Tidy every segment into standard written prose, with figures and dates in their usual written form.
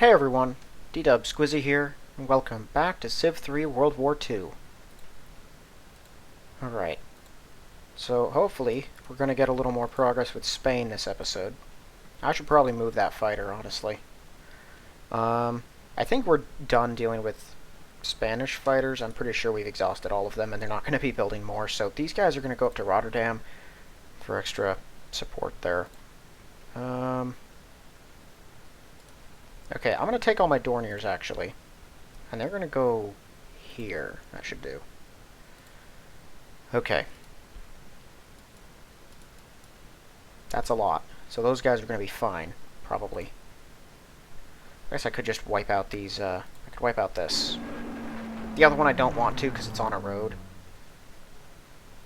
Hey everyone, D-Dub Squizzy here, and welcome back to Civ 3 World War II. Alright, so hopefully we're going to get a little more progress with Spain this episode. I should probably move that fighter, honestly. I think we're done dealing with Spanish fighters. I'm pretty sure we've exhausted all of them, and they're not going to be building more, so these guys are going to go up to Rotterdam for extra support there. Okay, I'm going to take all my Dorniers, actually. And they're going to go here. That should do. Okay. That's a lot. So those guys are going to be fine, probably. I guess I could just wipe out these, I could wipe out this. The other one I don't want to, because it's on a road.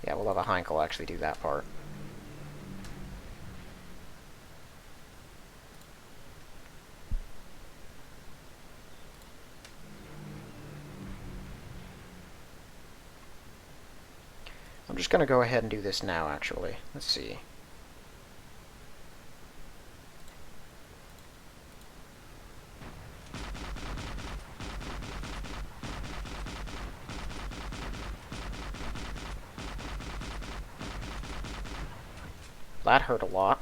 Yeah, we'll have a Heinkel actually do that part. I'm just going to go ahead and do this now, actually. Let's see. That hurt a lot.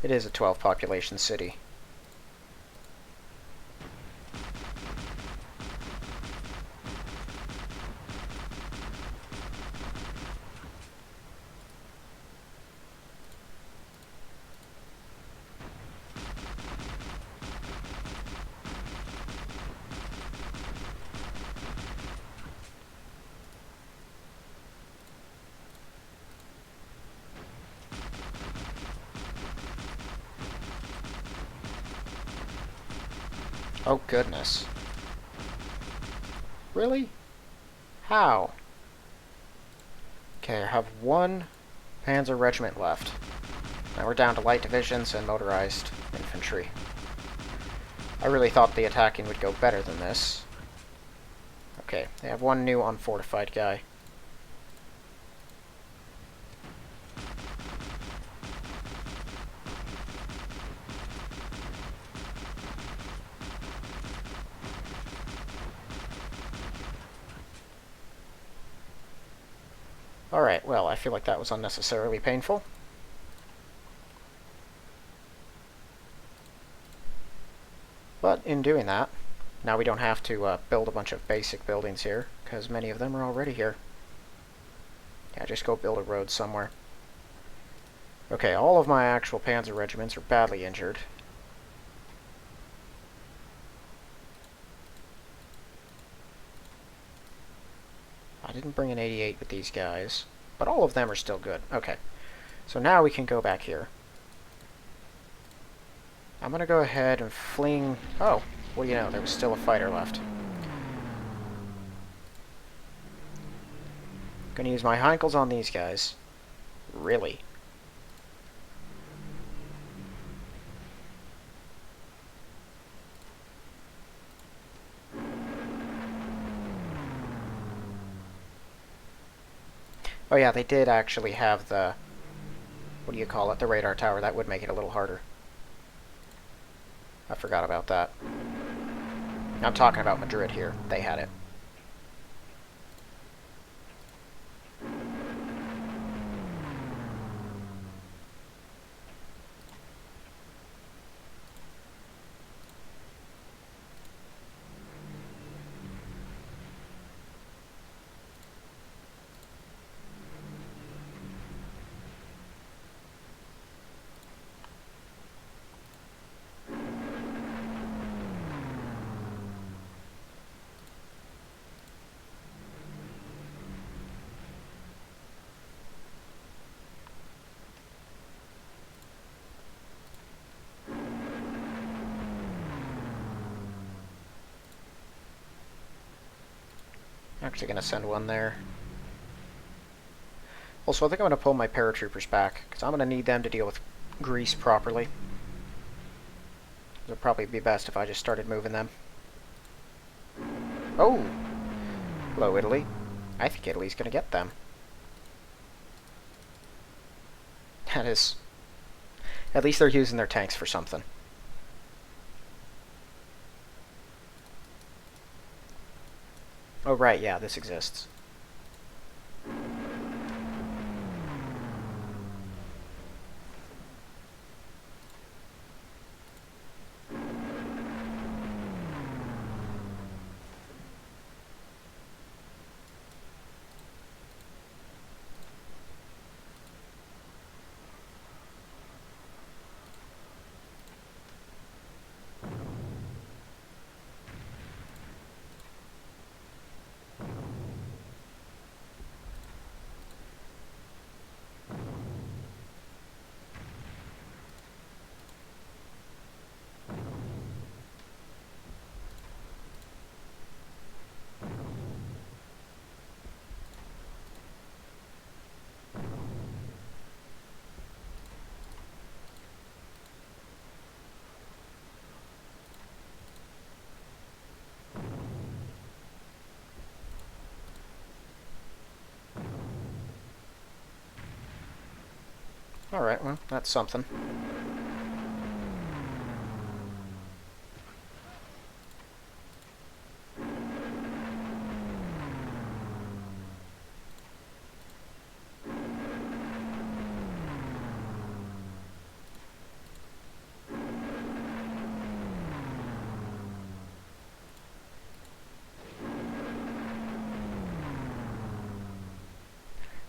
It is a 12 population city. Oh, goodness. Really? How? Okay, I have one Panzer regiment left. Now we're down to light divisions and motorized infantry. I really thought the attacking would go better than this. Okay, they have one new unfortified guy. Alright, well, I feel like that was unnecessarily painful. But in doing that, now we don't have to build a bunch of basic buildings here, because many of them are already here. Yeah, just go build a road somewhere. Okay, all of my actual panzer regiments are badly injured. I didn't bring an 88 with these guys, but all of them are still good. Okay, so now we can go back here. I'm going to go ahead and fling... Oh, what do you know, there was still a fighter left. Going to use my Heinkels on these guys. Really? Oh yeah, they did actually have the... What do you call it? The radar tower. That would make it a little harder. I forgot about that. I'm talking about Madrid here. They had it. Actually going to send one there. Also, I think I'm going to pull my paratroopers back, because I'm going to need them to deal with Greece properly. It would probably be best if I just started moving them. Oh! Hello, Italy. I think Italy's going to get them. That is... At least they're using their tanks for something. Oh, right, yeah, this exists. Alright, well, that's something.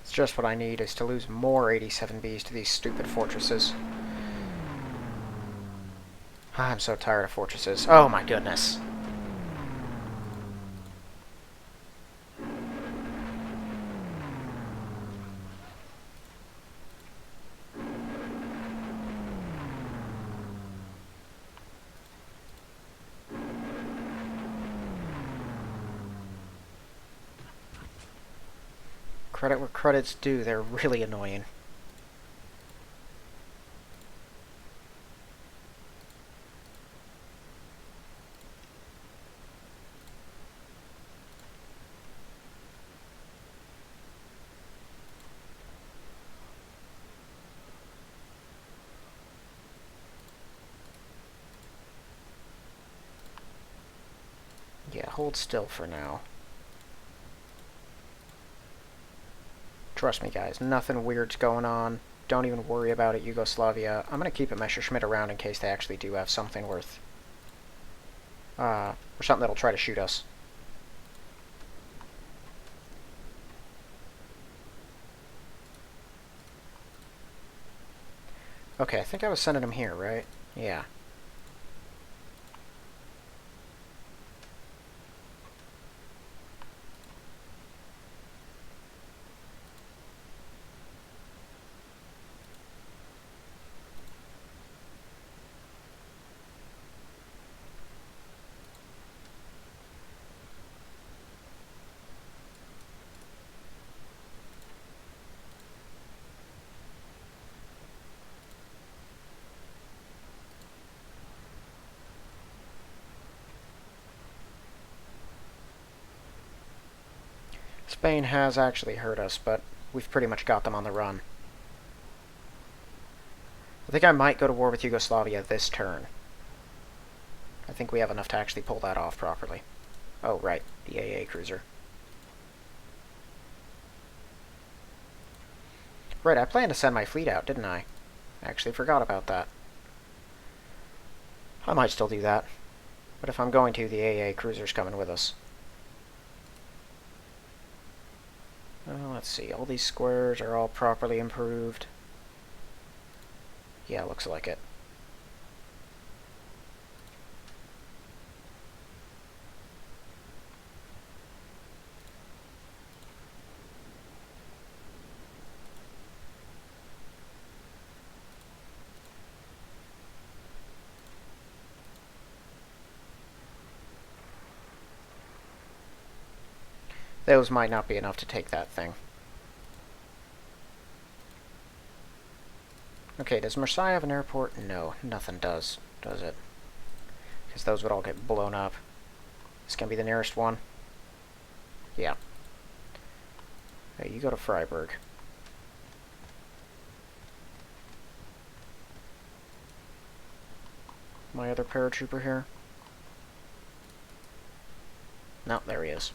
It's just what I need, is to lose more 87Bs to these stupid fortresses. I'm so tired of fortresses. Oh my goodness. Credit where credit's due, they're really annoying. Yeah, hold still for now. Trust me, guys, nothing weird's going on. Don't even worry about it, Yugoslavia. I'm going to keep a Messerschmitt around in case they actually do have something worth... or something that'll try to shoot us. Okay, I think I was sending them here, right? Yeah. Spain has actually hurt us, but we've pretty much got them on the run. I think I might go to war with Yugoslavia this turn. I think we have enough to actually pull that off properly. Oh, right, the AA cruiser. Right, I planned to send my fleet out, didn't I? I actually forgot about that. I might still do that. But if I'm going to, the AA cruiser's coming with us. Let's see, all these squares are all properly improved. Yeah, looks like it. Those might not be enough to take that thing. Okay, does Marseille have an airport? No, nothing does it? Because those would all get blown up. This can be the nearest one. Yeah. Hey, you go to Freiburg. My other paratrooper here? No, there he is.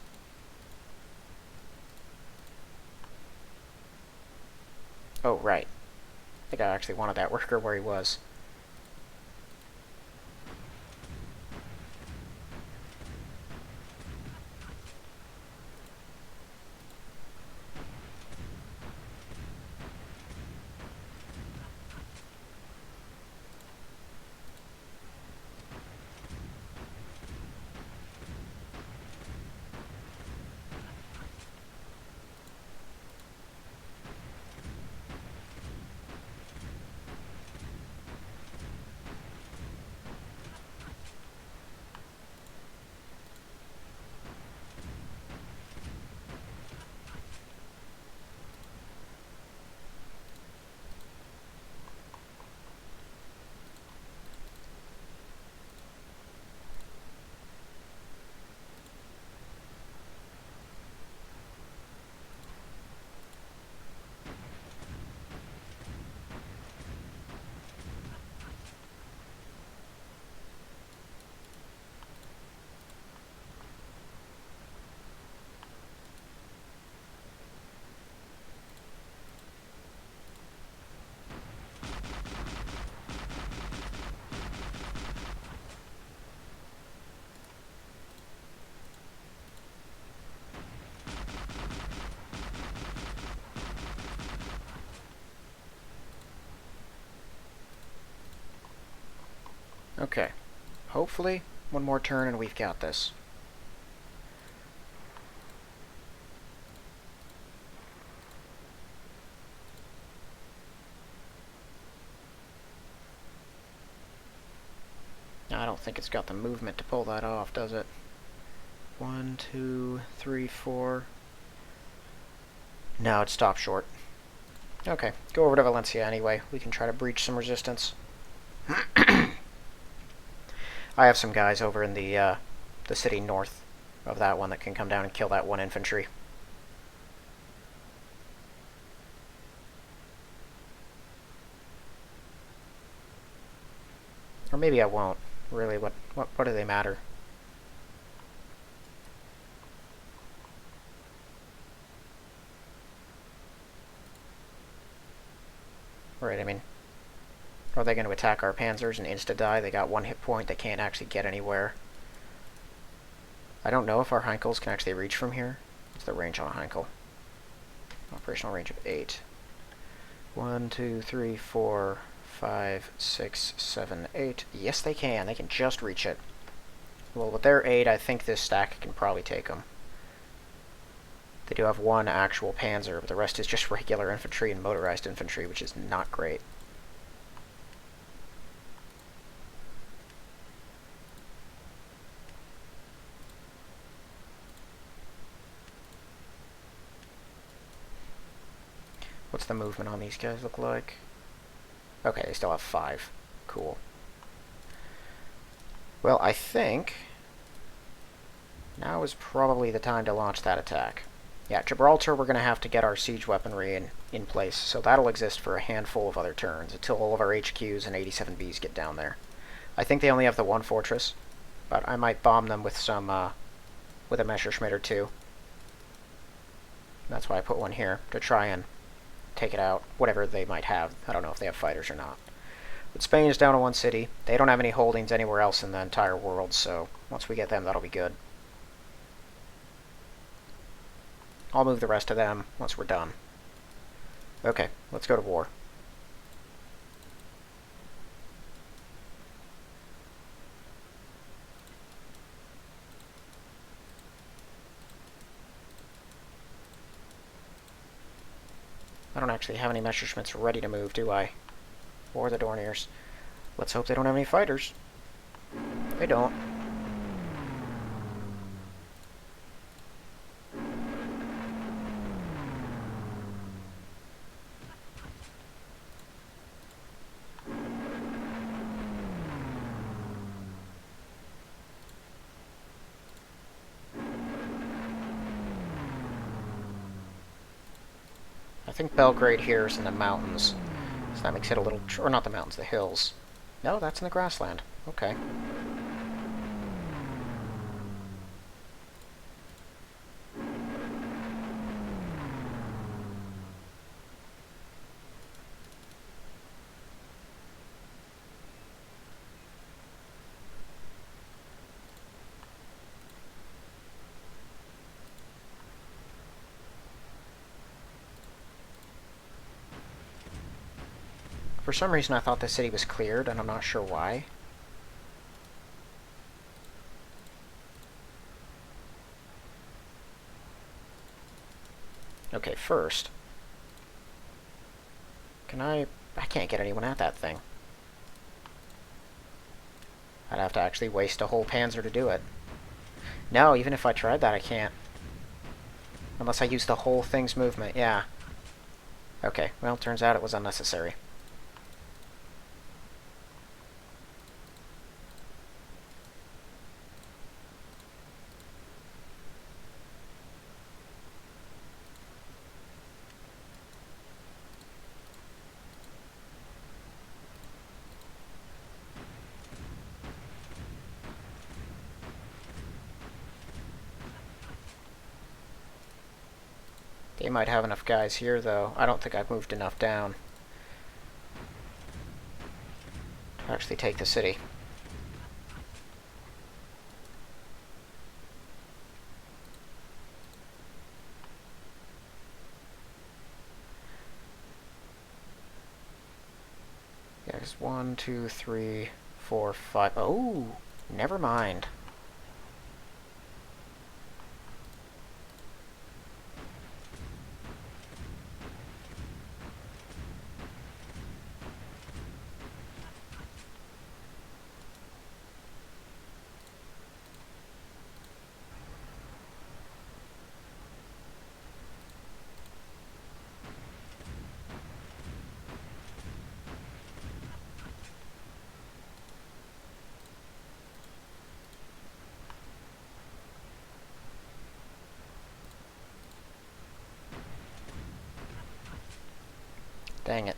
Oh, right. I think I actually wanted that worker where he was. Okay. Hopefully, one more turn and we've got this. I don't think it's got the movement to pull that off, does it? 1, 2, 3, 4. No, it stopped short. Okay, go over to Valencia anyway. We can try to breach some resistance. I have some guys over in the city north of that one that can come down and kill that one infantry. Or maybe I won't. Really, what do they matter? Right, I mean, are they going to attack our panzers and insta-die? They got 1 hit point, they can't actually get anywhere. I don't know if our Heinkels can actually reach from here. What's the range on a Heinkel? Operational range of 8. 1, 2, 3, 4, 5, 6, 7, 8. Yes, they can. They can just reach it. Well, with their 8, I think this stack can probably take them. They do have 1 actual panzer, but the rest is just regular infantry and motorized infantry, which is not great. What's the movement on these guys look like? Okay, they still have 5. Cool. Well, I think now is probably the time to launch that attack. Yeah, Gibraltar, we're going to have to get our siege weaponry in place, so that'll exist for a handful of other turns, until all of our HQs and 87Bs get down there. I think they only have the 1 fortress, but I might bomb them with some, with a Messerschmitt or 2. That's why I put 1 here, to try and take it out, whatever they might have. I don't know if they have fighters or not. But Spain is down to 1 city. They don't have any holdings anywhere else in the entire world, so once we get them, that'll be good. I'll move the rest of them once we're done. Okay, let's go to war. I don't actually have any Messerschmitts ready to move, do I? Or the Dorniers. Let's hope they don't have any fighters. They don't. I think Belgrade here is in the mountains. So that makes it a little... or not the mountains, the hills. No, that's in the grassland. Okay. For some reason I thought the city was cleared, and I'm not sure why. Okay, first... Can I can't get anyone at that thing. I'd have to actually waste a whole panzer to do it. No, even if I tried that, I can't. Unless I use the whole thing's movement, yeah. Okay, well, turns out it was unnecessary. They might have enough guys here, though. I don't think I've moved enough down to actually take the city. Yeah, there's 1, 2, 3, 4, 5. Oh, never mind. Dang it.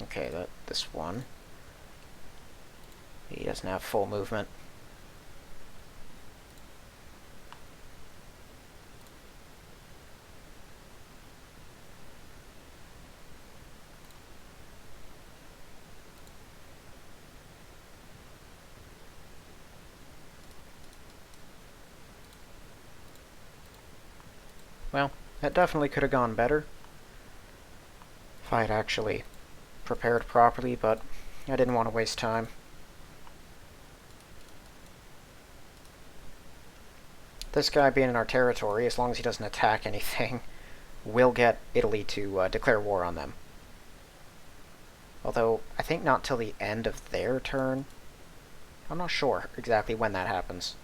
Okay, this one. He doesn't have full movement. Well, that definitely could have gone better if I had actually prepared properly, but I didn't want to waste time. This guy being in our territory, as long as he doesn't attack anything, will get Italy to declare war on them. Although, I think not till the end of their turn. I'm not sure exactly when that happens.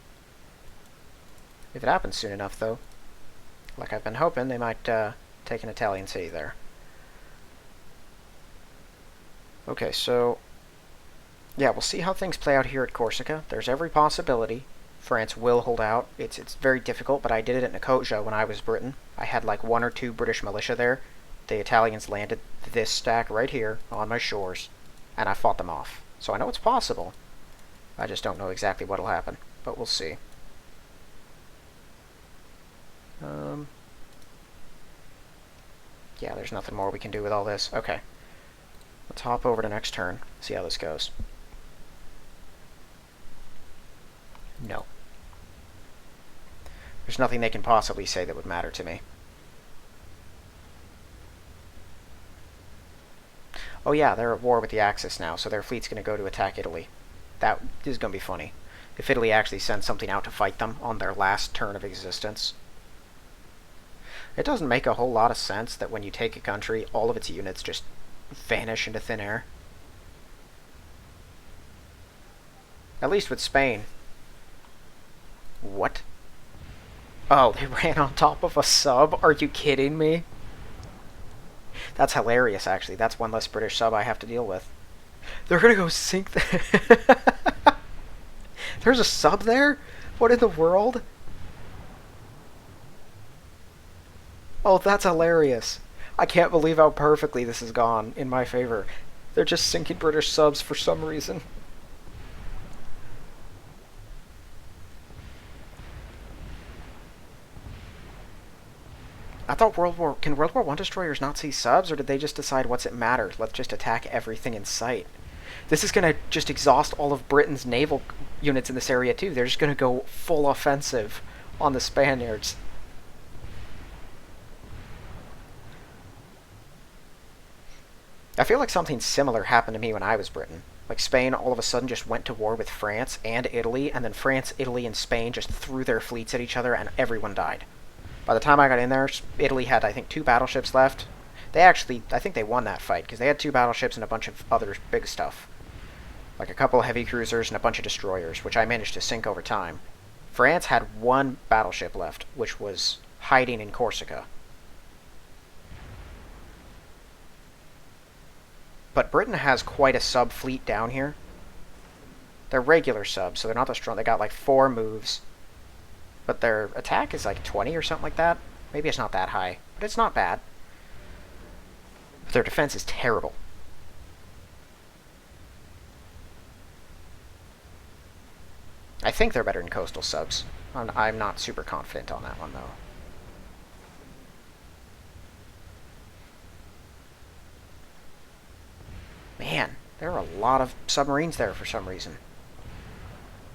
If it happens soon enough, though, like I've been hoping, they might take an Italian city there. Okay, so... yeah, we'll see how things play out here at Corsica. There's every possibility France will hold out. It's very difficult, but I did it at Nicosia when I was Britain. I had like 1 or 2 British militia there. The Italians landed this stack right here on my shores, and I fought them off. So I know it's possible. I just don't know exactly what'll happen, but we'll see. Yeah, there's nothing more we can do with all this. Okay. Let's hop over to next turn, see how this goes. No. There's nothing they can possibly say that would matter to me. Oh yeah, they're at war with the Axis now, so their fleet's going to go to attack Italy. That is going to be funny. If Italy actually sends something out to fight them on their last turn of existence. It doesn't make a whole lot of sense that when you take a country, all of its units just vanish into thin air. At least with Spain. What? Oh, they ran on top of a sub? Are you kidding me? That's hilarious, actually. That's one less British sub I have to deal with. They're gonna go sink the... There's a sub there? What in the world? Oh, that's hilarious. I can't believe how perfectly this has gone in my favor. They're just sinking British subs for some reason. I thought can World War I destroyers not see subs, or did they just decide what's it matter? Let's just attack everything in sight. This is going to just exhaust all of Britain's naval units in this area too. They're just going to go full offensive on the Spaniards. I feel like something similar happened to me when I was Britain. Like Spain all of a sudden just went to war with France and Italy, and then France, Italy, and Spain just threw their fleets at each other, and everyone died. By the time I got in there, Italy had, I think, 2 battleships left. They actually, I think they won that fight, because they had 2 battleships and a bunch of other big stuff. Like a couple of heavy cruisers and a bunch of destroyers, which I managed to sink over time. France had 1 battleship left, which was hiding in Corsica. But Britain has quite a sub fleet down here. They're regular subs, so they're not that strong. They got like 4 moves. But their attack is like 20 or something like that. Maybe it's not that high, but it's not bad. But their defense is terrible. I think they're better than coastal subs. I'm not super confident on that one, though. Man, there are a lot of submarines there for some reason.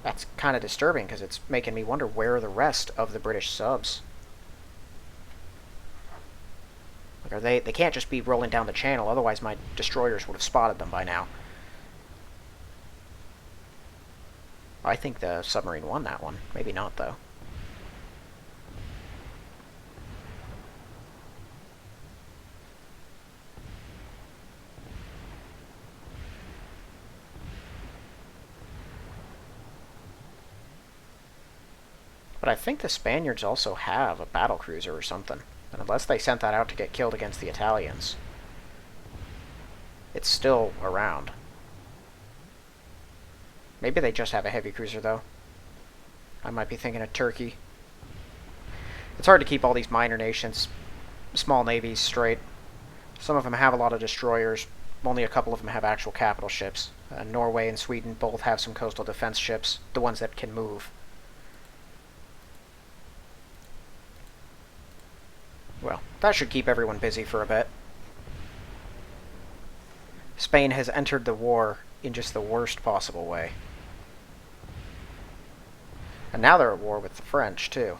That's kind of disturbing, because it's making me wonder where are the rest of the British subs. Like, they can't just be rolling down the channel, otherwise my destroyers would have spotted them by now. I think the submarine won that one. Maybe not, though. But I think the Spaniards also have a battlecruiser or something. And unless they sent that out to get killed against the Italians, it's still around. Maybe they just have a heavy cruiser, though. I might be thinking of Turkey. It's hard to keep all these minor nations, small navies, straight. Some of them have a lot of destroyers. Only a couple of them have actual capital ships. Norway and Sweden both have some coastal defense ships, the ones that can move. Well, that should keep everyone busy for a bit. Spain has entered the war in just the worst possible way. And now they're at war with the French, too.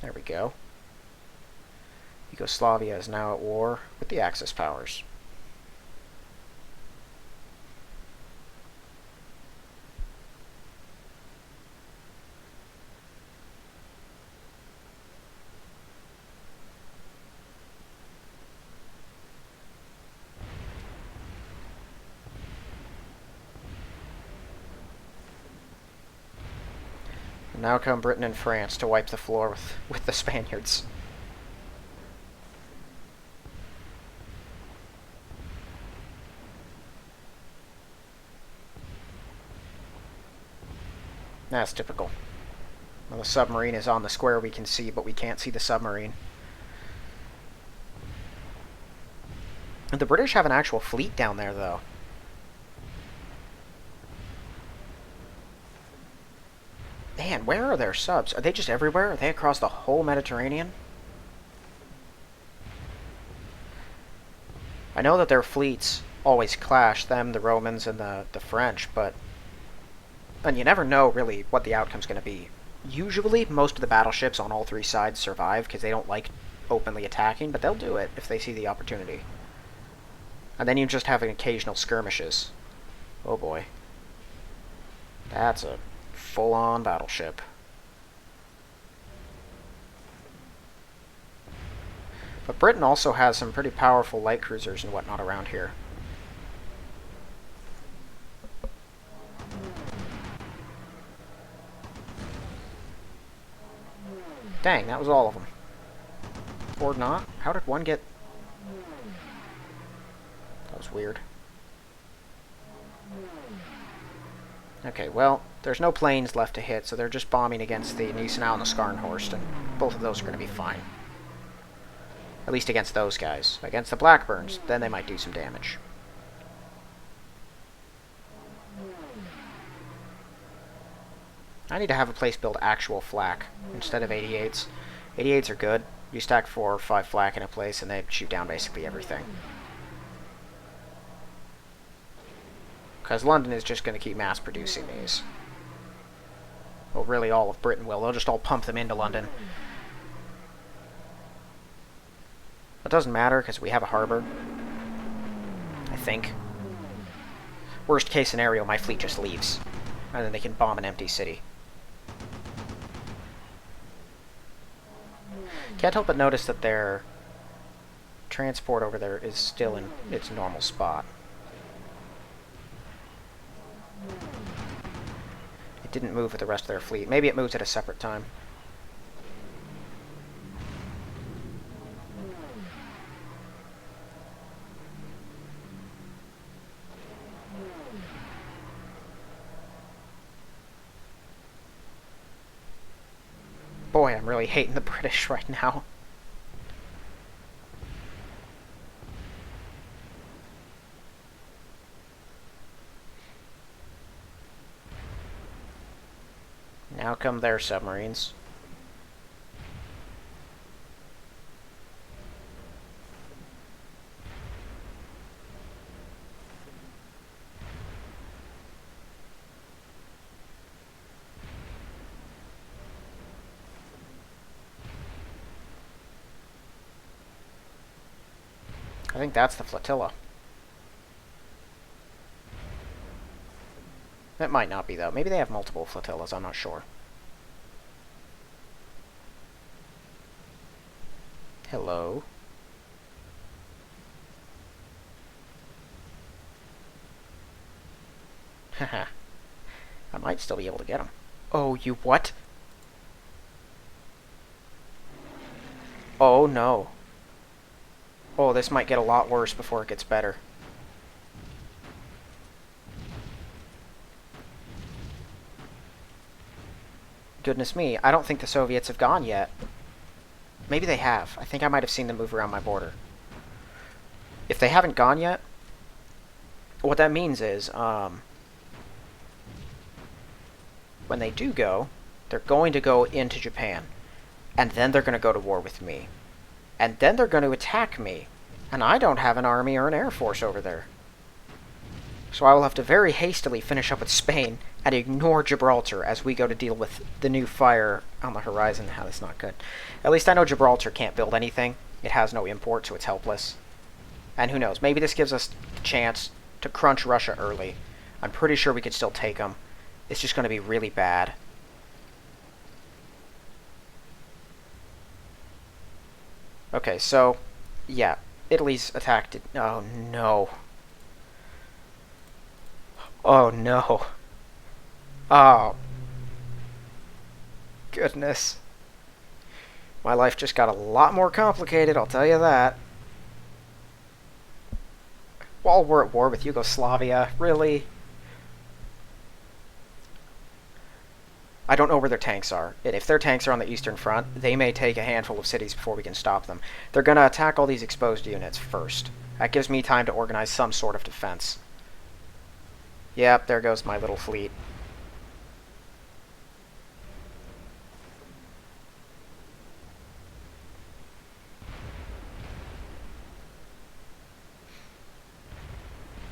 There we go. Yugoslavia is now at war with the Axis powers. And now come Britain and France to wipe the floor with the Spaniards. That's typical. Well, the submarine is on the square we can see, but we can't see the submarine. And the British have an actual fleet down there, though. Man, where are their subs? Are they just everywhere? Are they across the whole Mediterranean? I know that their fleets always clash, them, the Romans, and the French, but... And you never know, really, what the outcome's going to be. Usually, most of the battleships on all 3 sides survive, because they don't like openly attacking, but they'll do it if they see the opportunity. And then you just have occasional skirmishes. Oh boy. That's a full-on battleship. But Britain also has some pretty powerful light cruisers and whatnot around here. Dang, that was all of them. Or not? How did one get... That was weird. Okay, well, there's no planes left to hit, so they're just bombing against the Gneisenau and the Scharnhorst, and both of those are going to be fine. At least against those guys. Against the Blackburns, then they might do some damage. I need to have a place build actual flak instead of 88s. 88s are good, You stack 4 or 5 flak in a place, and they shoot down basically everything. Because London is just going to keep mass-producing these. Well, really all of Britain will. They'll just all pump them into London. It doesn't matter, because we have a harbor. I think. Worst case scenario, my fleet just leaves. And then they can bomb an empty city. Can't help but notice that their transport over there is still in its normal spot. It didn't move with the rest of their fleet. Maybe it moves at a separate time. Boy, I'm really hating the British right now. Now come their submarines. I think that's the flotilla. That might not be, though. Maybe they have multiple flotillas, I'm not sure. Hello. Haha. I might still be able to get them. Oh, you what? Oh, no. Oh, this might get a lot worse before it gets better. Goodness me, I don't think the Soviets have gone yet. Maybe they have. I think I might have seen them move around my border. If they haven't gone yet, what that means is, when they do go, they're going to go into Japan. And then they're going to go to war with me. And then they're going to attack me. And I don't have an army or an air force over there. So I will have to very hastily finish up with Spain and ignore Gibraltar as we go to deal with the new fire on the horizon. That's not good. At least I know Gibraltar can't build anything. It has no import, so it's helpless. And who knows, maybe this gives us the chance to crunch Russia early. I'm pretty sure we could still take them. It's just going to be really bad. Okay, so, yeah, Italy's attacked it. Oh, no. Oh, no. Oh. Goodness. My life just got a lot more complicated, I'll tell you that. While we're at war with Yugoslavia, really? I don't know where their tanks are. And if their tanks are on the Eastern Front, they may take a handful of cities before we can stop them. They're going to attack all these exposed units first. That gives me time to organize some sort of defense. Yep, there goes my little fleet.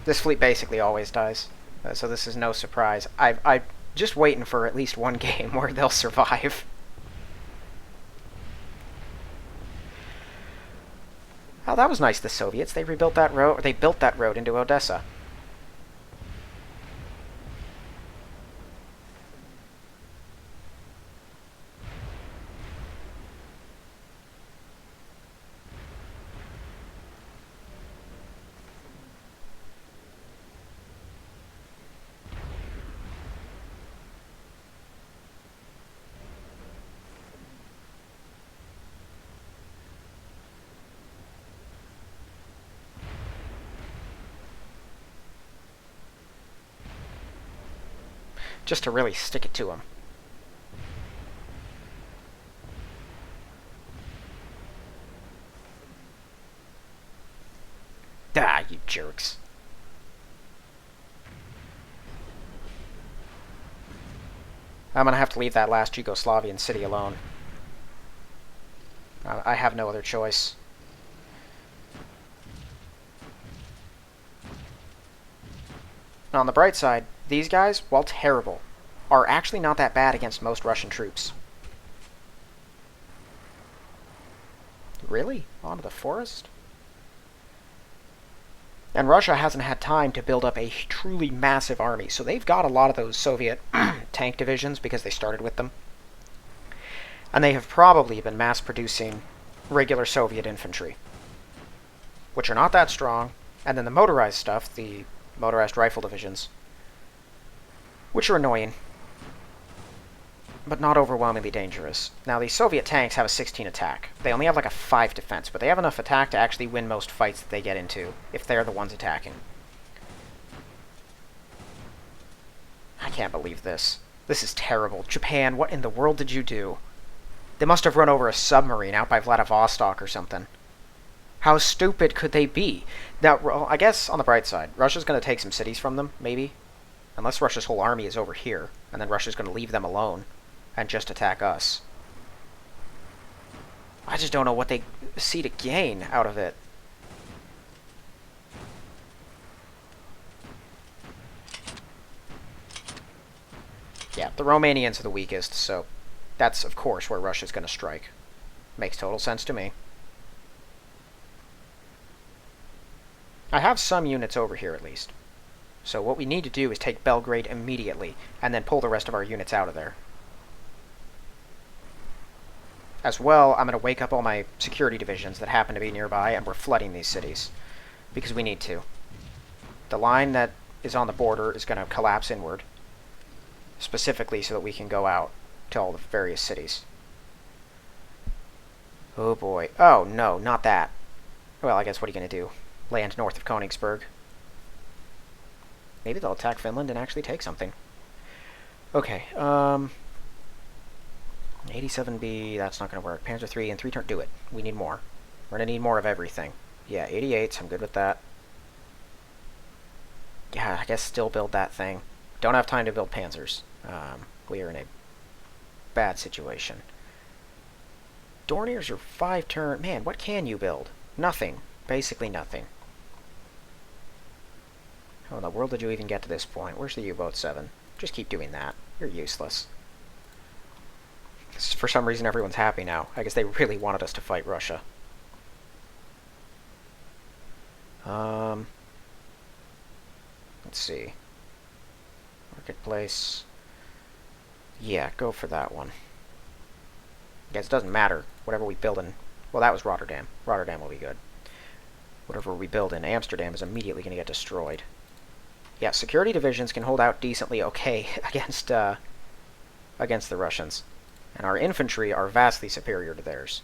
This fleet basically always dies, so this is no surprise. I'm just waiting for at least one game where they'll survive. Oh, that was nice, the Soviets. They rebuilt that road, or they built that road into Odessa. Just to really stick it to them. Ah, you jerks. I'm gonna have to leave that last Yugoslavian city alone. I have no other choice. Now, on the bright side, these guys, while terrible, are actually not that bad against most Russian troops. Really? Onto the forest? And Russia hasn't had time to build up a truly massive army, so they've got a lot of those Soviet tank divisions because they started with them. And they have probably been mass-producing regular Soviet infantry, which are not that strong, and then the motorized stuff, the motorized rifle divisions, which are annoying, but not overwhelmingly dangerous. Now, the Soviet tanks have a 16 attack. They only have like a 5 defense, but they have enough attack to actually win most fights that they get into, if they're the ones attacking. I can't believe this. This is terrible. Japan, what in the world did you do? They must have run over a submarine out by Vladivostok or something. How stupid could they be? Now, well, I guess on the bright side, Russia's going to take some cities from them, maybe. Unless Russia's whole army is over here, and then Russia's going to leave them alone and just attack us. I just don't know what they see to gain out of it. Yeah, the Romanians are the weakest, so that's, of course, where Russia's going to strike. Makes total sense to me. I have some units over here, at least. So what we need to do is take Belgrade immediately, and then pull the rest of our units out of there. As well, I'm going to wake up all my security divisions that happen to be nearby, and we're flooding these cities. Because we need to. The line that is on the border is going to collapse inward. Specifically so that we can go out to all the various cities. Oh boy. Oh, no, not that. Well, I guess what are you going to do? Land north of Königsberg. Maybe they'll attack Finland and actually take something. Okay, 87B, that's not going to work. Panzer 3 and 3 turn, do it. We need more. We're going to need more of everything. Yeah, 88s, I'm good with that. Yeah, I guess still build that thing. Don't have time to build panzers. We are in a bad situation. Dorniers are 5 turn. Man, what can you build? Nothing. Basically nothing. How in the world did you even get to this point? Where's the U-boat 7? Just keep doing that. You're useless. For some reason, everyone's happy now. I guess they really wanted us to fight Russia. Let's see. Marketplace. Yeah, go for that one. I guess it doesn't matter. Whatever we build in... Well, that was Rotterdam. Rotterdam will be good. Whatever we build in Amsterdam is immediately going to get destroyed. Yeah, security divisions can hold out decently okay against the Russians. And our infantry are vastly superior to theirs.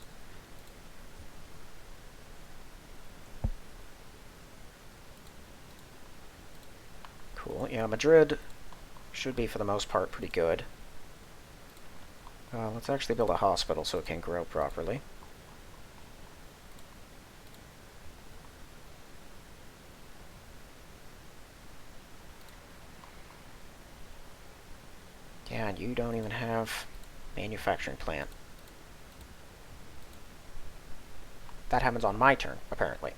Cool. Yeah, Madrid should be, for the most part, pretty good. Let's actually build a hospital so it can grow properly. Yeah, and you don't even have manufacturing plant. That happens on my turn, apparently.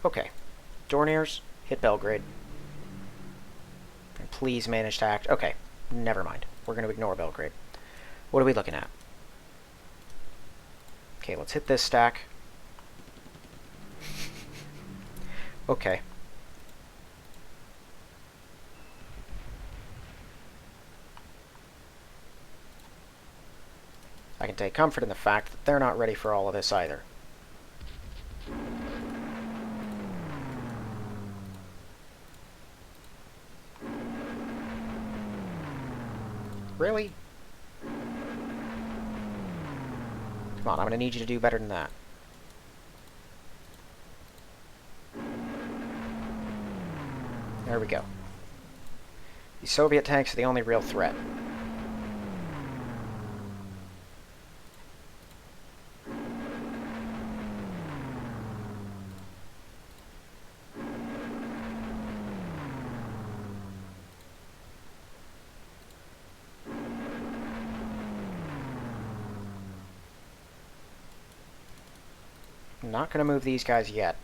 Okay. Dorniers, hit Belgrade. And please manage to act... Okay, never mind. We're going to ignore Belgrade. What are we looking at? Okay, let's hit this stack. Okay. I can take comfort in the fact that they're not ready for all of this either. Really? Come on, I'm going to need you to do better than that. There we go. The Soviet tanks are the only real threat. not going to move these guys yet.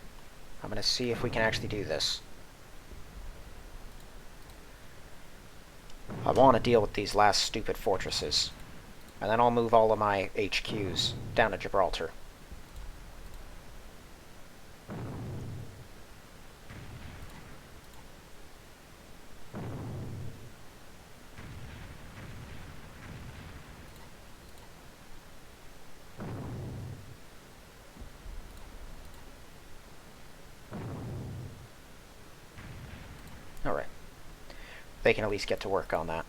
I'm going to see if we can actually do this. I want to deal with these last stupid fortresses. And then I'll move all of my HQs down to Gibraltar. Alright. They can at least get to work on that.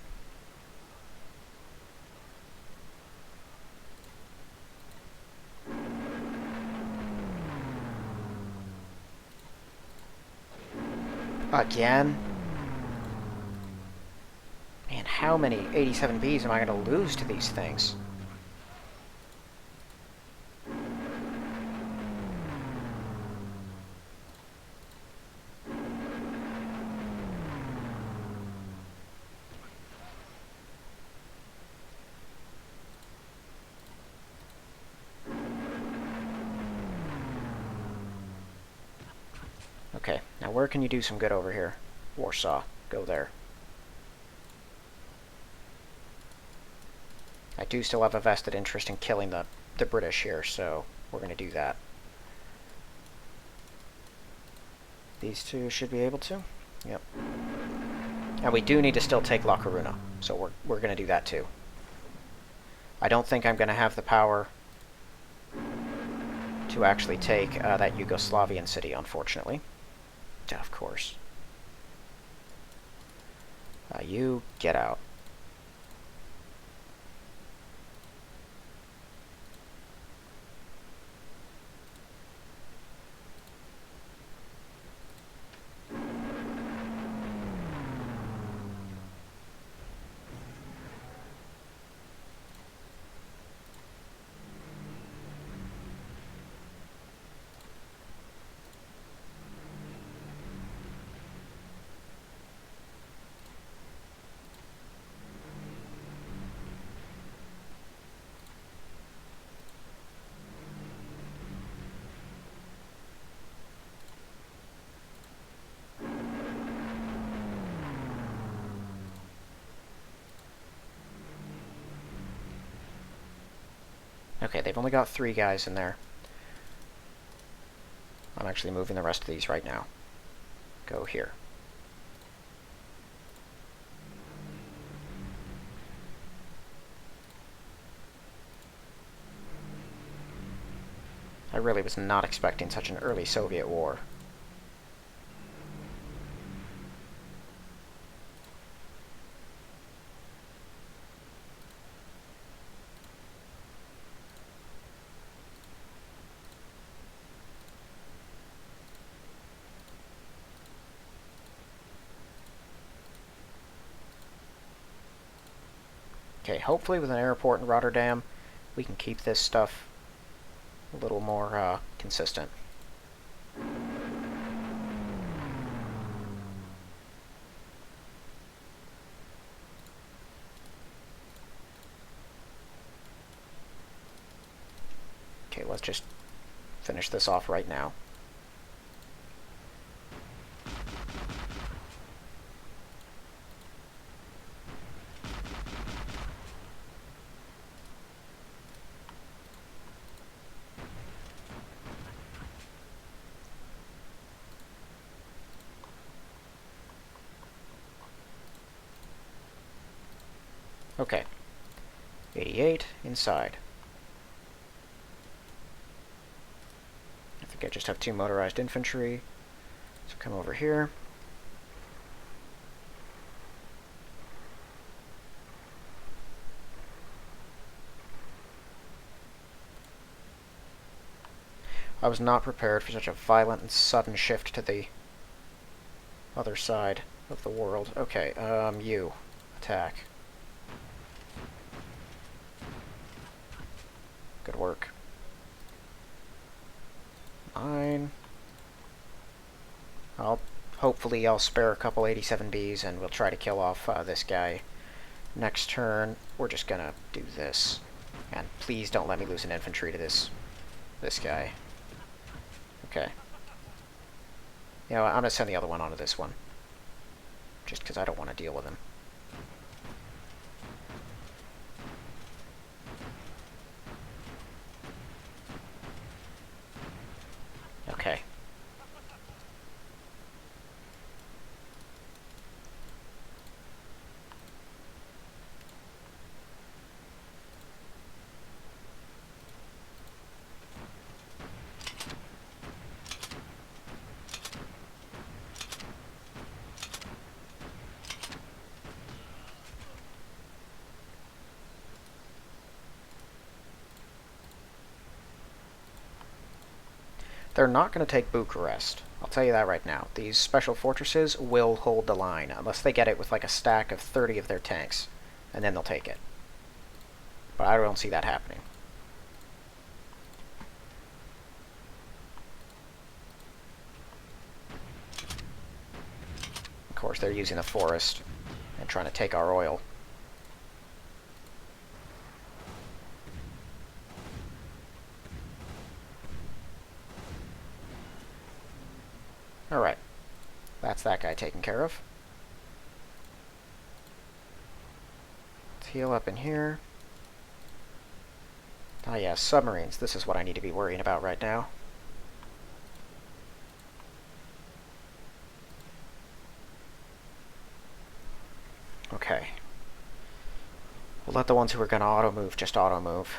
Again? Man, how many 87Bs am I going to lose to these things? Okay, now where can you do some good over here? Warsaw. Go there. I do still have a vested interest in killing the British here, so we're going to do that. These two should be able to. Yep. And we do need to still take La Coruna, so we're going to do that too. I don't think I'm going to have the power to actually take that Yugoslavian city, unfortunately. Yeah, of course. You get out. Okay, they've only got 3 guys in there. I'm actually moving the rest of these right now. Go here. I really was not expecting such an early Soviet war. Okay, hopefully with an airport in Rotterdam, we can keep this stuff a little more consistent. Okay, let's just finish this off right now. Okay. 88 inside. I think I just have 2 motorized infantry. So come over here. I was not prepared for such a violent and sudden shift to the other side of the world. Okay, you. Attack. Good work. 9. Hopefully I'll spare a couple 87Bs and we'll try to kill off this guy. Next turn, we're just gonna do this. And please don't let me lose an infantry to this guy. Okay. You know, I'm going to send the other one onto this one. Just because I don't want to deal with him. Okay. They're not going to take Bucharest. I'll tell you that right now. These special fortresses will hold the line, unless they get it with like a stack of 30 of their tanks, and then they'll take it. But I don't see that happening. Of course, they're using the forest and trying to take our oil. Alright. That's that guy taken care of. Let's heal up in here. Ah, yeah, submarines. This is what I need to be worrying about right now. Okay. We'll let the ones who are going to auto-move just auto-move.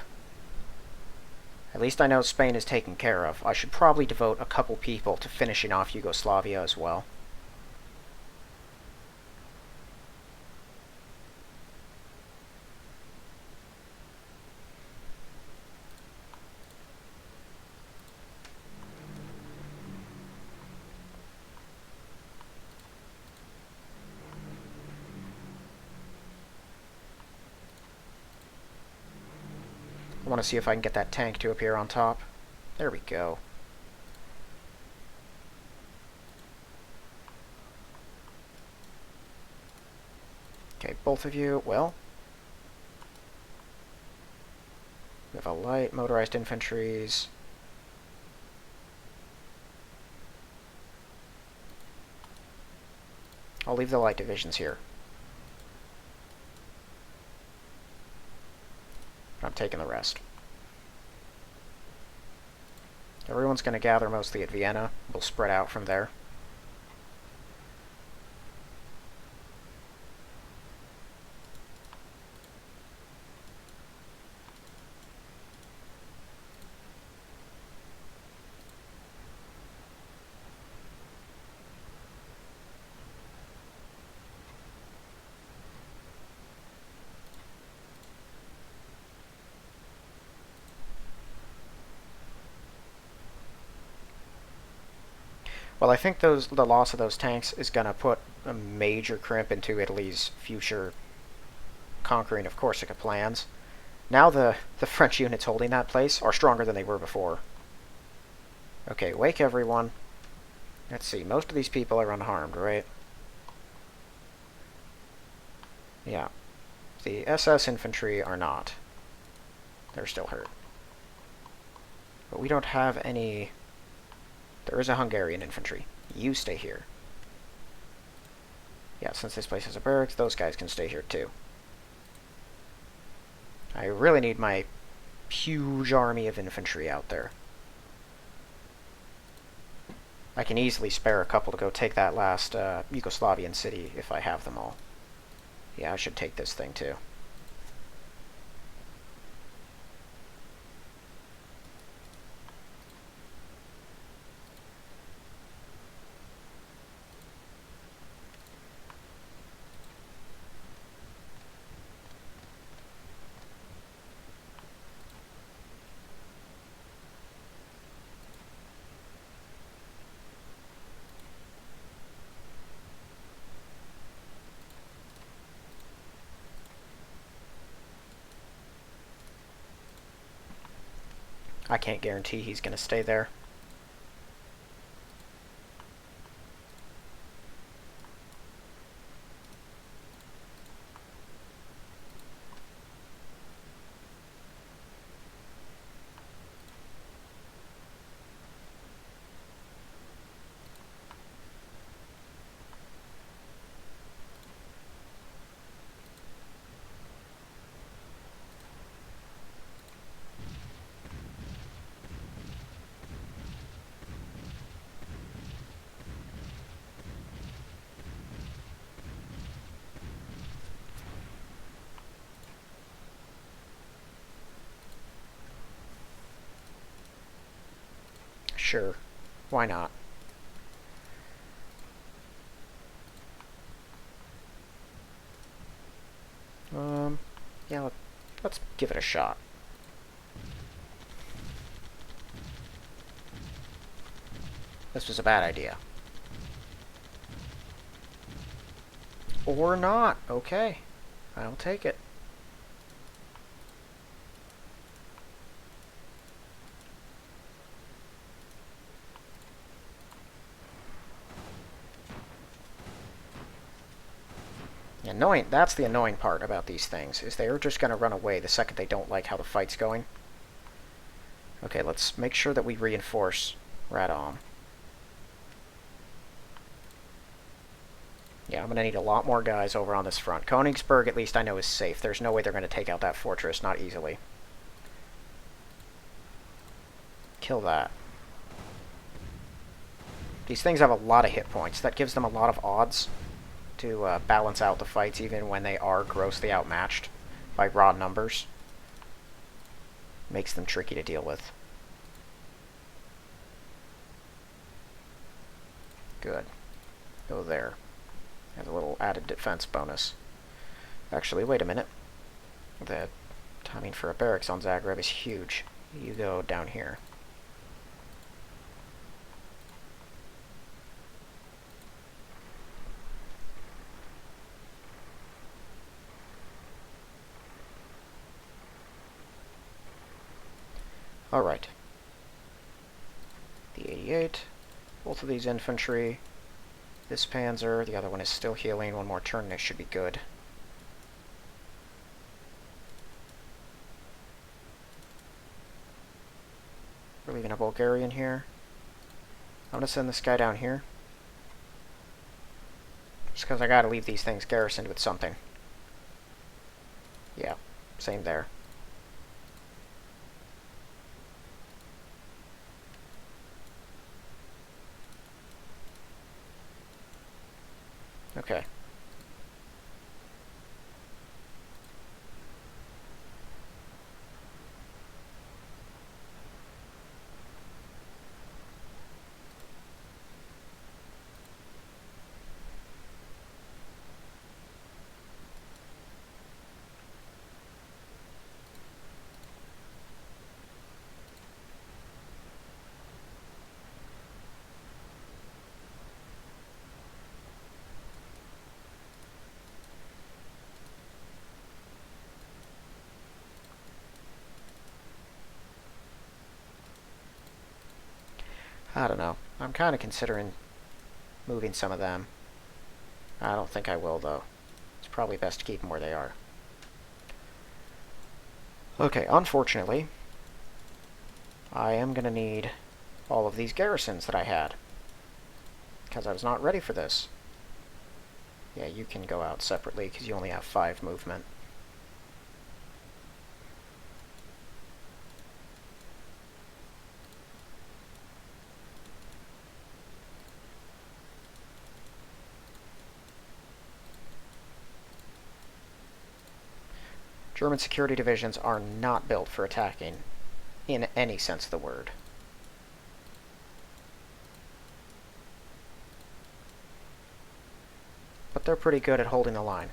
At least I know Spain is taken care of. I should probably devote a couple people to finishing off Yugoslavia as well. I want to see if I can get that tank to appear on top. There we go. Okay, both of you, well. We have a light motorized infantries. I'll leave the light divisions here. I'm taking the rest. Everyone's going to gather mostly at Vienna. We'll spread out from there. Well, I think the loss of those tanks is going to put a major crimp into Italy's future conquering of Corsica plans. Now the French units holding that place are stronger than they were before. Okay, wake everyone. Let's see, most of these people are unharmed, right? Yeah. The SS infantry are not. They're still hurt. But we don't have any... There is a Hungarian infantry. You stay here. Yeah, since this place has a barracks, those guys can stay here too. I really need my huge army of infantry out there. I can easily spare a couple to go take that last Yugoslavian city if I have them all. Yeah, I should take this thing too. I can't guarantee he's going to stay there. Sure. Why not? Yeah, let's give it a shot. This was a bad idea. Or not. Okay. I'll take it. Annoying. That's the annoying part about these things, is they're just going to run away the second they don't like how the fight's going. Okay, let's make sure that we reinforce Radom. Yeah, I'm going to need a lot more guys over on this front. Königsberg, at least I know, is safe. There's no way they're going to take out that fortress, not easily. Kill that. These things have a lot of hit points. That gives them a lot of odds to balance out the fights, even when they are grossly outmatched by raw numbers. Makes them tricky to deal with. Good. Go there. Has a little added defense bonus. Actually, wait a minute. The timing for a barracks on Zagreb is huge. You go down here. Alright. The 88. Both of these infantry. This panzer. The other one is still healing. One more turn and it should be good. We're leaving a Bulgarian here. I'm going to send this guy down here. Just because I got to leave these things garrisoned with something. Yeah, same there. Okay. I don't know. I'm kind of considering moving some of them. I don't think I will, though. It's probably best to keep them where they are. Okay, unfortunately, I am going to need all of these garrisons that I had. Because I was not ready for this. Yeah, you can go out separately because you only have 5 movement. German security divisions are not built for attacking in any sense of the word. But they're pretty good at holding the line,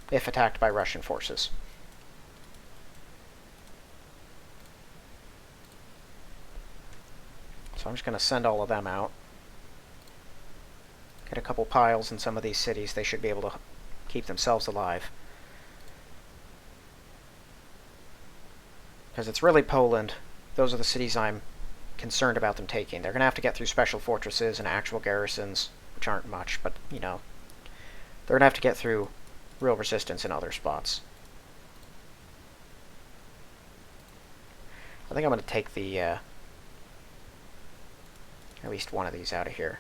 if attacked by Russian forces. So I'm just going to send all of them out. Get a couple piles in some of these cities. They should be able to keep themselves alive. Because it's really Poland. Those are the cities I'm concerned about them taking. They're going to have to get through special fortresses and actual garrisons, which aren't much, but, you know, they're going to have to get through real resistance in other spots. I think I'm going to take the, at least one of these out of here.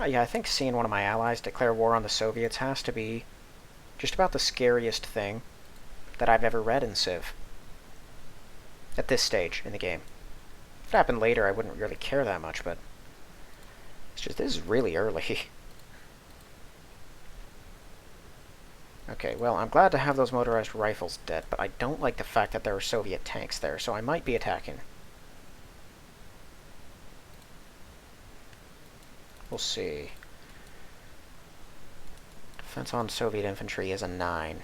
Yeah, I think seeing one of my allies declare war on the Soviets has to be just about the scariest thing that I've ever read in Civ. At this stage in the game. If it happened later, I wouldn't really care that much, but it's just, this is really early. Okay, well, I'm glad to have those motorized rifles dead, but I don't like the fact that there are Soviet tanks there, so I might be attacking. We'll see. Defense on Soviet infantry is a 9.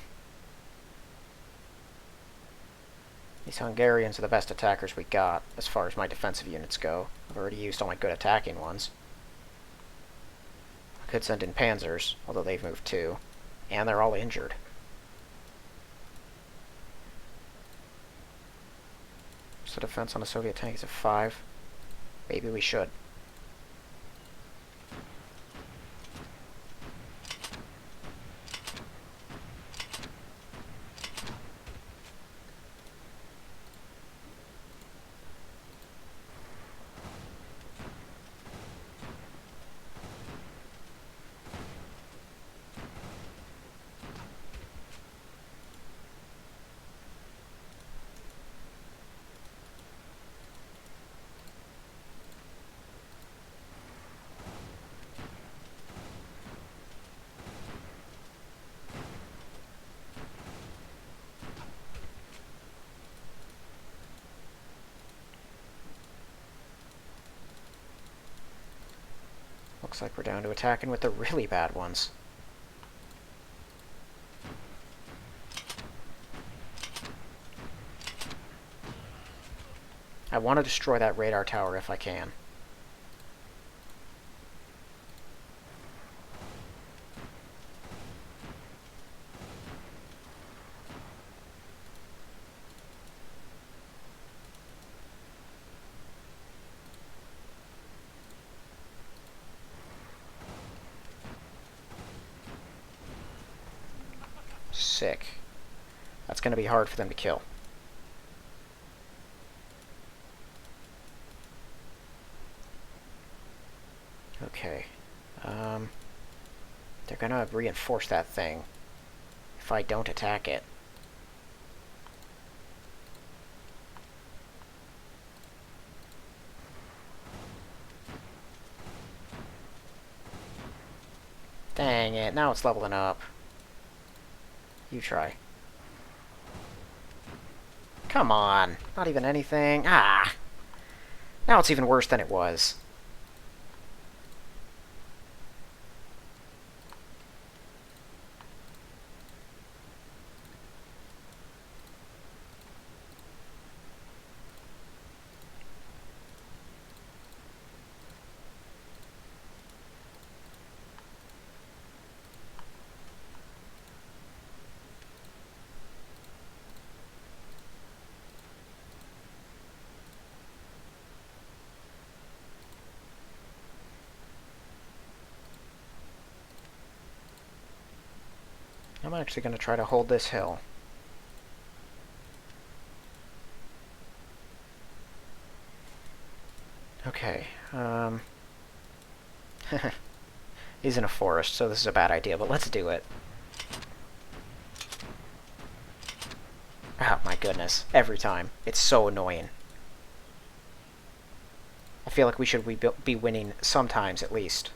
These Hungarians are the best attackers we got, as far as my defensive units go. I've already used all my good attacking ones. I could send in panzers, although they've moved too. And they're all injured. So defense on a Soviet tank is a 5. Maybe we should. Looks like we're down to attacking with the really bad ones. I want to destroy that radar tower if I can. Sick. That's going to be hard for them to kill. Okay. They're going to reinforce that thing if I don't attack it. Dang it, now it's leveling up. You try. Come on, not even anything. Ah! Now it's even worse than it was. I'm actually going to try to hold this hill. Okay, he's in a forest, so this is a bad idea, but let's do it. Oh my goodness, every time. It's so annoying. I feel like we should be winning sometimes, at least.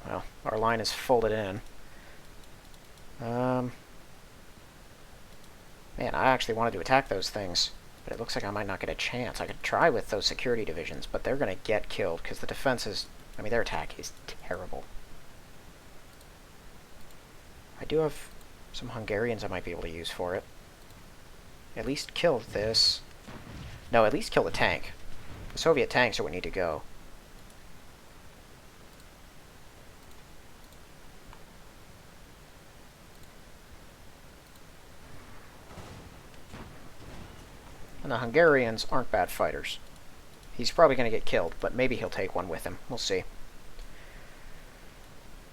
Well, our line is folded in. Man, I actually wanted to attack those things, but it looks like I might not get a chance. I could try with those security divisions, but they're going to get killed, because the defense is... I mean, their attack is terrible. I do have some Hungarians I might be able to use for it. At least kill this. No, at least kill the tank. The Soviet tanks are what need to go. And the Hungarians aren't bad fighters. He's probably going to get killed, but maybe he'll take one with him. We'll see.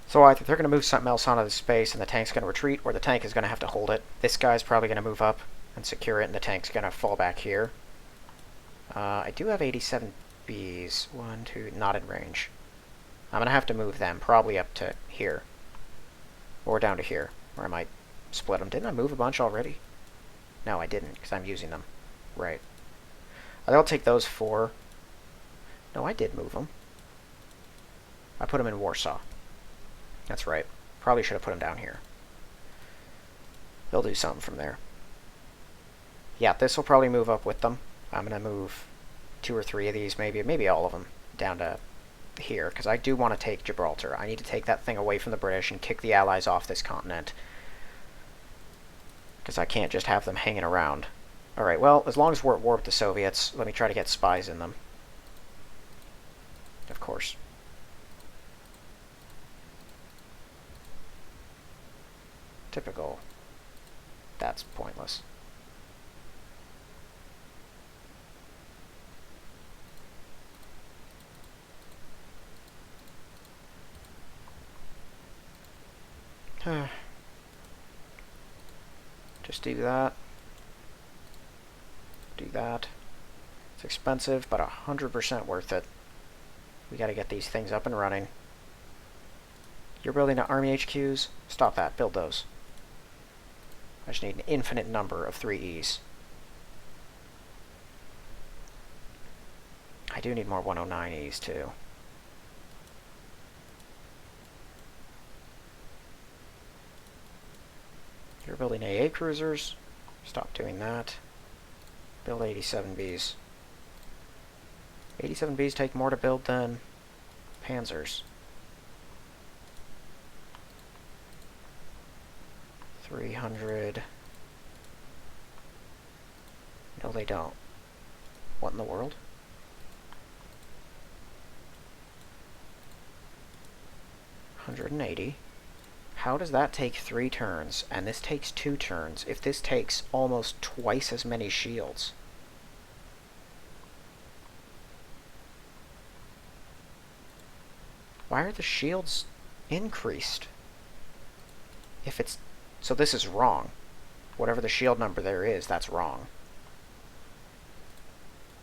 So either they're going to move something else onto the space and the tank's going to retreat, or the tank is going to have to hold it. This guy's probably going to move up and secure it, and the tank's going to fall back here. I do have 87 Bs. 1, 2, not in range. I'm going to have to move them probably up to here. Or down to here, or I might split them. Didn't I move a bunch already? No, I didn't, because I'm using them. Right. I'll take those 4. No, I did move them. I put them in Warsaw. That's right. Probably should have put them down here. They'll do something from there. Yeah, this will probably move up with them. I'm going to move 2 or 3 of these, maybe all of them, down to here, because I do want to take Gibraltar. I need to take that thing away from the British and kick the Allies off this continent. Because I can't just have them hanging around. Alright, well, as long as we're at war with the Soviets, let me try to get spies in them. Of course. Typical. That's pointless. Just do that. Do that. It's expensive, but 100% worth it. We gotta get these things up and running. You're building army HQs? Stop that. Build those. I just need an infinite number of 3Es. I do need more 109Es, too. You're building AA cruisers. Stop doing that. Build 87Bs. 87Bs take more to build than Panzers. 300. No, they don't. What in the world? 180. How does that take 3 turns, and this takes 2 turns, if this takes almost twice as many shields? Why are the shields increased? If it's... So this is wrong. Whatever the shield number there is, that's wrong.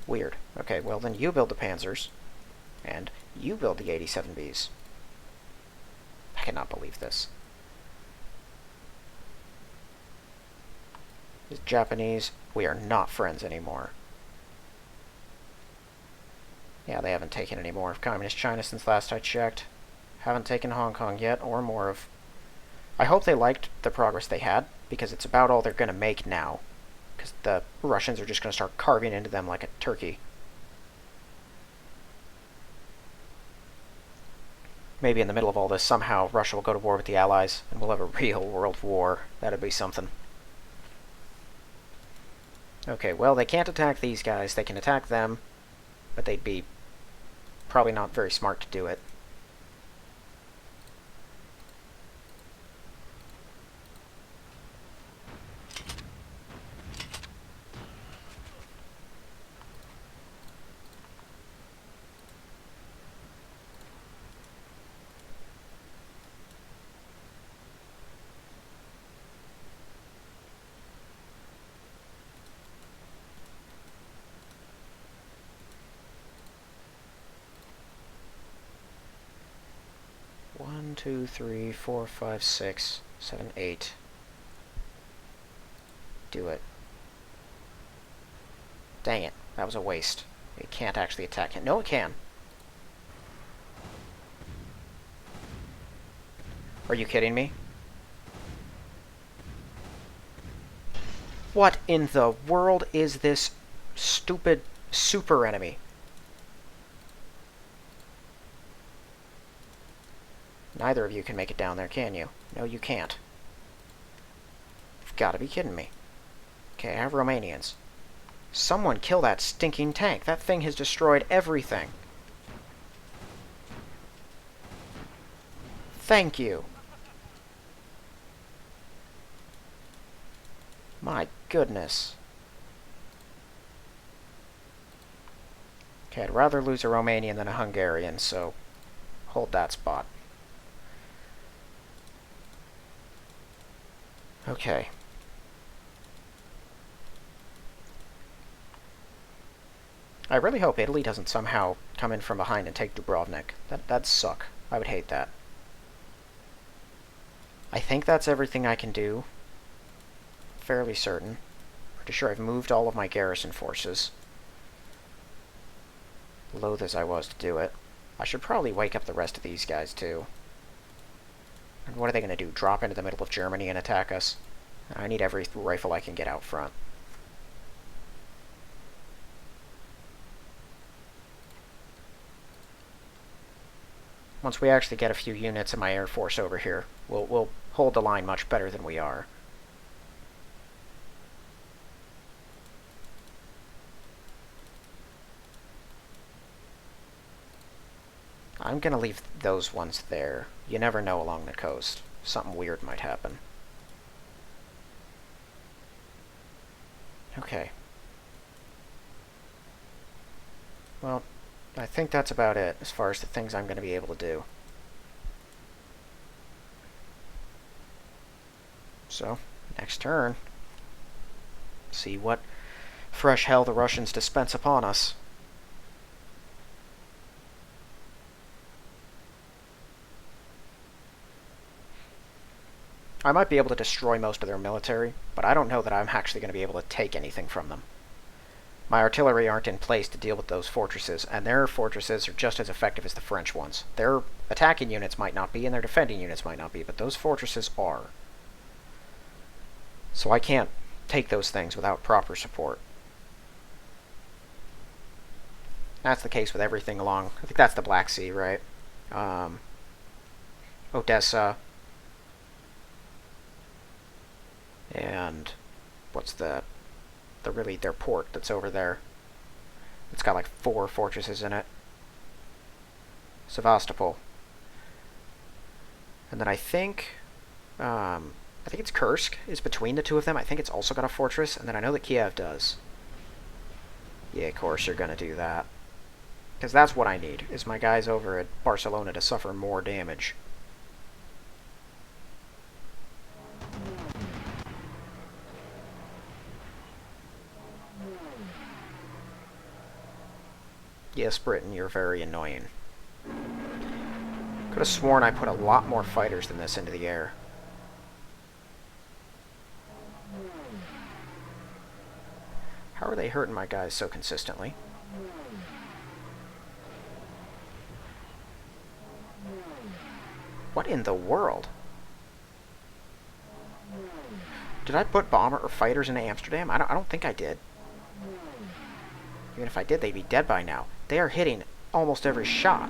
Weird. Okay, well then you build the Panzers, and you build the 87Bs. I cannot believe this. The Japanese, we are not friends anymore. Yeah, they haven't taken any more of Communist China since last I checked. Haven't taken Hong Kong yet, or more of... I hope they liked the progress they had, because it's about all they're going to make now. Because the Russians are just going to start carving into them like a turkey. Maybe in the middle of all this, somehow Russia will go to war with the Allies, and we'll have a real world war. That'd be something. Okay, well, they can't attack these guys. They can attack them, but they'd be probably not very smart to do it. One, 2, 3, 4, 5, 6, 7, 8. Do it. Dang it. That was a waste. It can't actually attack it. No, it can. Are you kidding me? What in the world is this stupid super enemy? Neither of you can make it down there, can you? No, you can't. You've got to be kidding me. Okay, I have Romanians. Someone kill that stinking tank. That thing has destroyed everything. Thank you. My goodness. Okay, I'd rather lose a Romanian than a Hungarian, so hold that spot. Okay. I really hope Italy doesn't somehow come in from behind and take Dubrovnik. That'd suck. I would hate that. I think that's everything I can do. Fairly certain. Pretty sure I've moved all of my garrison forces. Loath as I was to do it. I should probably wake up the rest of these guys, too. And what are they going to do? Drop into the middle of Germany and attack us? I need every rifle I can get out front. Once we actually get a few units of my air force over here, we'll hold the line much better than we are. I'm gonna leave those ones there. You never know along the coast. Something weird might happen. Okay. Well, I think that's about it as far as the things I'm going to be able to do. So, next turn. See what fresh hell the Russians dispense upon us. I might be able to destroy most of their military, but I don't know that I'm actually going to be able to take anything from them. My artillery aren't in place to deal with those fortresses, and their fortresses are just as effective as the French ones. Their attacking units might not be, and their defending units might not be, but those fortresses are. So I can't take those things without proper support. That's the case with everything along, I think that's the Black Sea, right? Odessa. And what's their port that's over there? It's got like 4 fortresses in it. Sevastopol. And then I think it's Kursk is between the two of them. I think it's also got a fortress, and then I know that Kiev does. Yeah, of course you're gonna do that. Because that's what I need, is my guys over at Barcelona to suffer more damage. Yes, Britain, you're very annoying. Could have sworn I put a lot more fighters than this into the air. How are they hurting my guys so consistently? What in the world? Did I put bomber or fighters into Amsterdam? I don't think I did. Even if I did, they'd be dead by now. They are hitting almost every shot.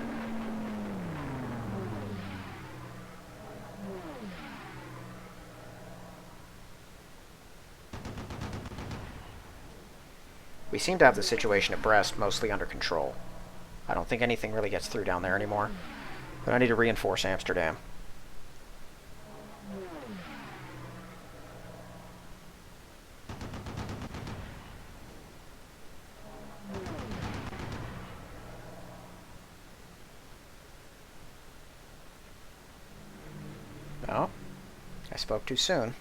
We seem to have the situation at Brest mostly under control. I don't think anything really gets through down there anymore. But I need to reinforce Amsterdam. Oh, I spoke too soon.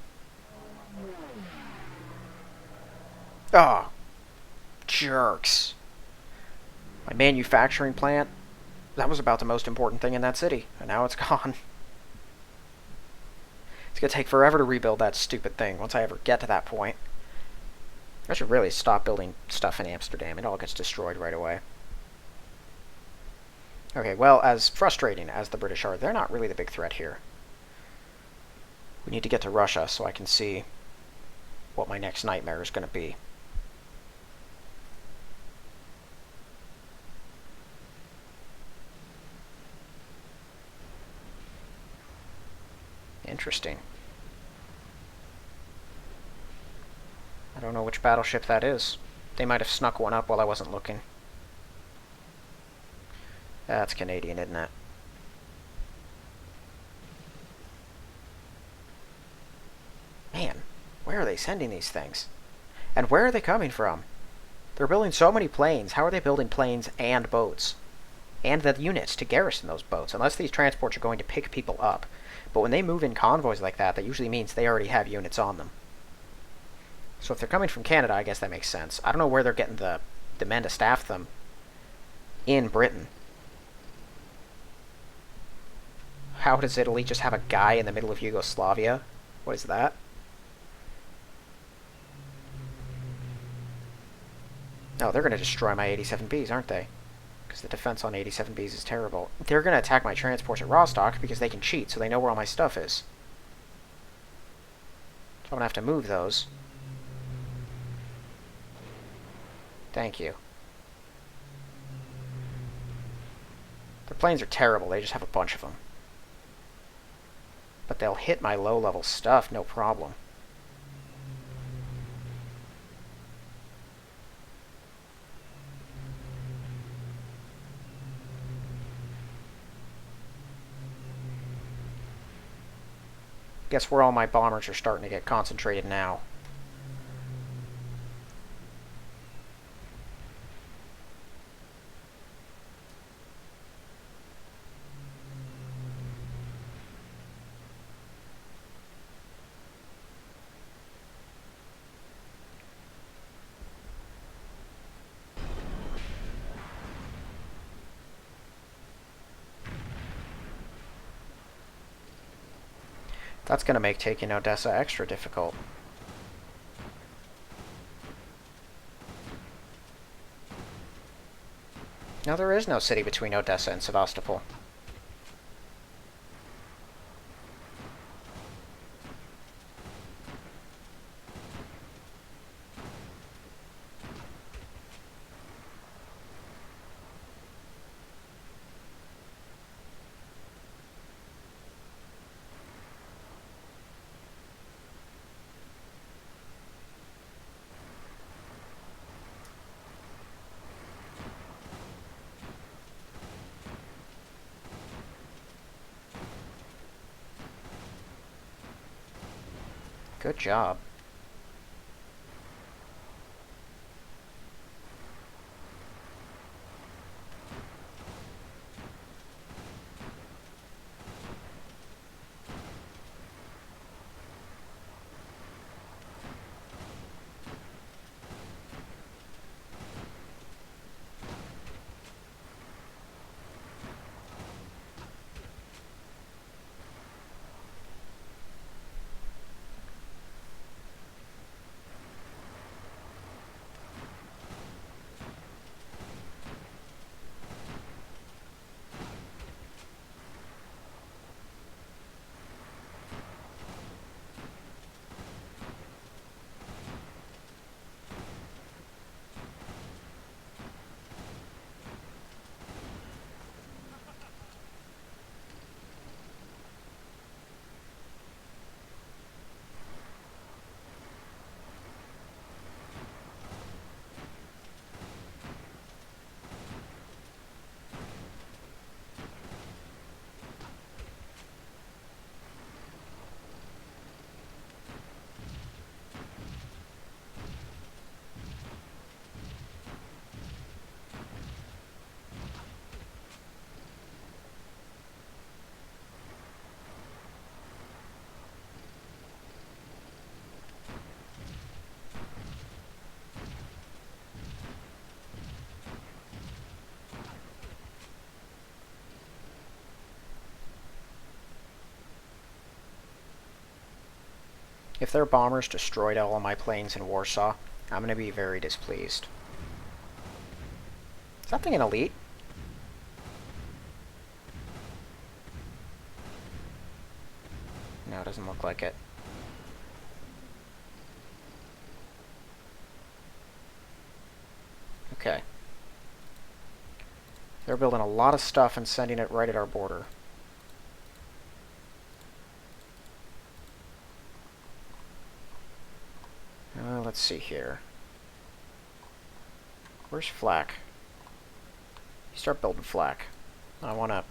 Oh, jerks. My manufacturing plant, that was about the most important thing in that city, and now it's gone. It's going to take forever to rebuild that stupid thing once I ever get to that point. I should really stop building stuff in Amsterdam. It all gets destroyed right away. Okay, well, as frustrating as the British are, they're not really the big threat here. We need to get to Russia so I can see what my next nightmare is going to be. Interesting. I don't know which battleship that is. They might have snuck one up while I wasn't looking. That's Canadian, isn't it? Man, where are they sending these things? And where are they coming from? They're building so many planes. How are they building planes and boats? And the units to garrison those boats, unless these transports are going to pick people up. But when they move in convoys like that, that usually means they already have units on them. So if they're coming from Canada, I guess that makes sense. I don't know where they're getting the men to staff them in Britain. How does Italy just have a guy in the middle of Yugoslavia? What is that? Oh, they're going to destroy my 87Bs, aren't they? Because the defense on 87Bs is terrible. They're going to attack my transports at Rostock because they can cheat, so they know where all my stuff is. So I'm going to have to move those. Thank you. Their planes are terrible, they just have a bunch of them. But they'll hit my low-level stuff, no problem. Guess where all my bombers are starting to get concentrated now. That's going to make taking Odessa extra difficult. Now, there is no city between Odessa and Sevastopol. Good job. If their bombers destroyed all of my planes in Warsaw, I'm going to be very displeased. Is that thing an elite? No, it doesn't look like it. Okay. They're building a lot of stuff and sending it right at our border. Let's see here. where's flak? You start building flak. I want to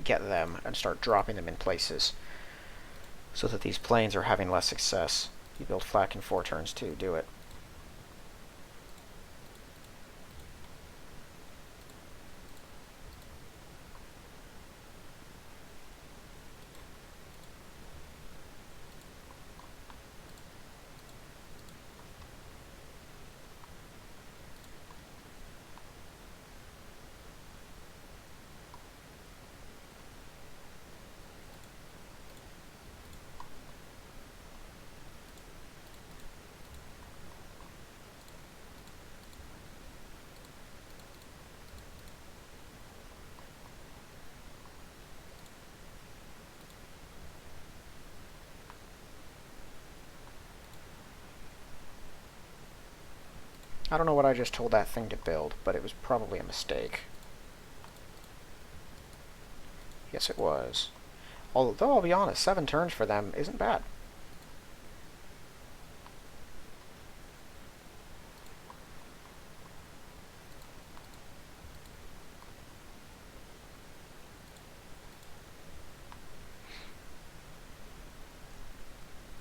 get them and start dropping them in places so that these planes are having less success. You build flak in 4 turns too, do it. I don't know what I just told that thing to build, but it was probably a mistake. Yes, it was. Although, I'll be honest, 7 turns for them isn't bad.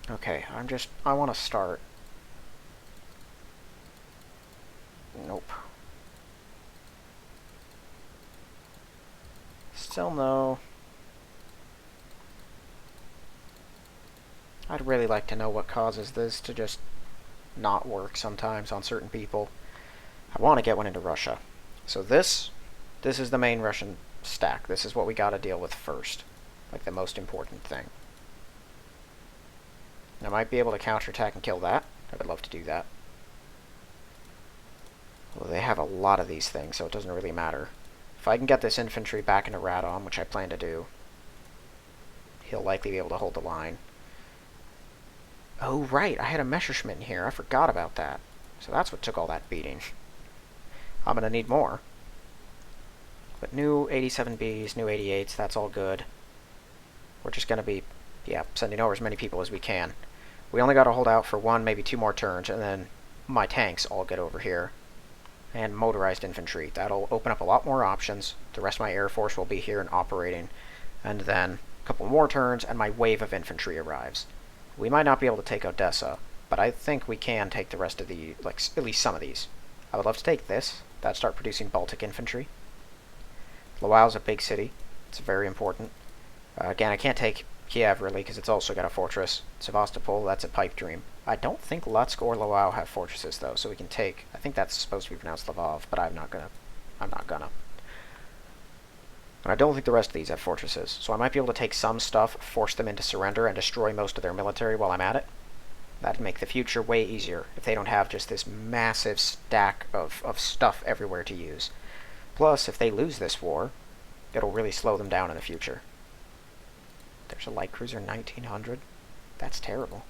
Okay, I want to start. Nope. Still no. I'd really like to know what causes this to just not work sometimes on certain people. I want to get one into Russia. So this is the main Russian stack. This is what we got to deal with first. Like the most important thing. I might be able to counterattack and kill that. I would love to do that. Well, they have a lot of these things, so it doesn't really matter. If I can get this infantry back into Radom, which I plan to do, he'll likely be able to hold the line. Oh, right, I had a Messerschmitt in here. I forgot about that. So that's what took all that beating. I'm going to need more. But new 87Bs, new 88s, that's all good. We're just going to be, sending over as many people as we can. We only got to hold out for 1, maybe 2 more turns, and then my tanks all get over here. And motorized infantry. That'll open up a lot more options. The rest of my Air Force will be here and operating. And then a couple more turns, and my wave of infantry arrives. We might not be able to take Odessa, but I think we can take the rest of the, at least some of these. I would love to take this. That'd start producing Baltic infantry. Lwow's a big city. It's very important. Again, I can't take Kiev, really, because it's also got a fortress. Sevastopol, that's a pipe dream. I don't think Lutsk or Lwow have fortresses, though, so we can take... I think that's supposed to be pronounced Lvov, but I'm not gonna. And I don't think the rest of these have fortresses, so I might be able to take some stuff, force them into surrender, and destroy most of their military while I'm at it. That'd make the future way easier, if they don't have just this massive stack of stuff everywhere to use. Plus, if they lose this war, it'll really slow them down in the future. There's a light cruiser 1900. That's terrible.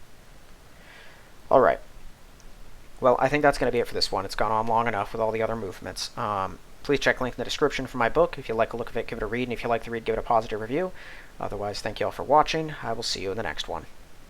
Alright. Well, I think that's going to be it for this one. It's gone on long enough with all the other movements. Please check the link in the description for my book. If you like the look of it, give it a read. And if you like the read, give it a positive review. Otherwise, thank you all for watching. I will see you in the next one.